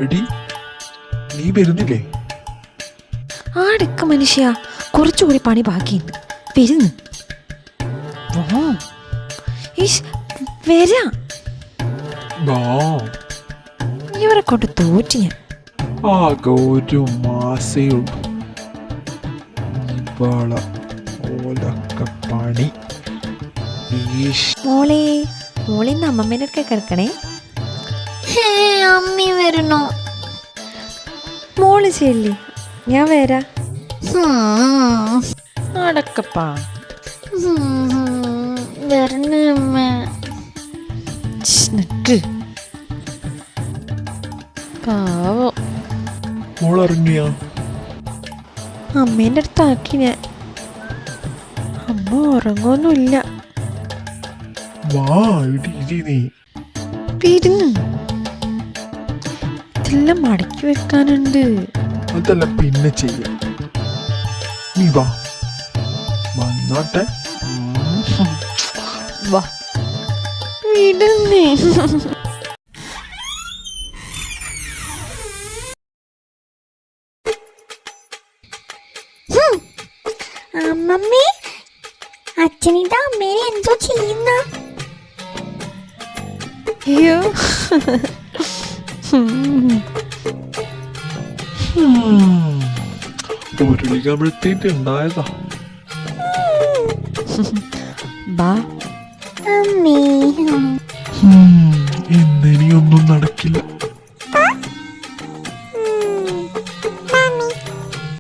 എടി നീ വരുന്നില്ലേ? ആടക്ക മനുഷ്യ, കുറച്ചുകൂടി പണി ബാക്കിയുണ്ട്. വരുന്നു വരാ. ഇവരെ കൊണ്ട് തോറ്റു ഞാൻ. ആകെ ഒരു മാസേ ഉള്ളൂ. ഓലൊക്കെ പണി. മോളെ മോളിന്ന് അമ്മമ്മേനൊക്കെ കിടക്കണേ. അമ്മി വരണോ? മോള് ചെല്ലി, ഞാൻ വരാ. നടക്കപ്പാ വരണമ്മ. പാവോ. മോളിറങ്ങിയാ? അമ്മേൻ്റെ അടുത്താക്കി ഞാൻ. അമ്മ ഉറങ്ങൊന്നുമില്ല. വാ ഇടി നീ. ഇരുന്ന് ഇതെല്ലാം മടക്കി വെക്കാനുണ്ട്. അതെല്ലാം പിന്നെ ചെയ്യാം. നീ വാ, വന്നോട്ടെ. വാ വിടുന്നേ. അമ്മമ്മേ, അച്ഛനിത് അമ്മേനെ എന്തോ ചെയ്യുന്ന? അയ്യോ, ഉരുളി കമിഴ്ത്തിട്ടുണ്ടായതാ. ബാ അമ്മേ, ഇന്നിനിയൊന്നും നടക്കില്ല.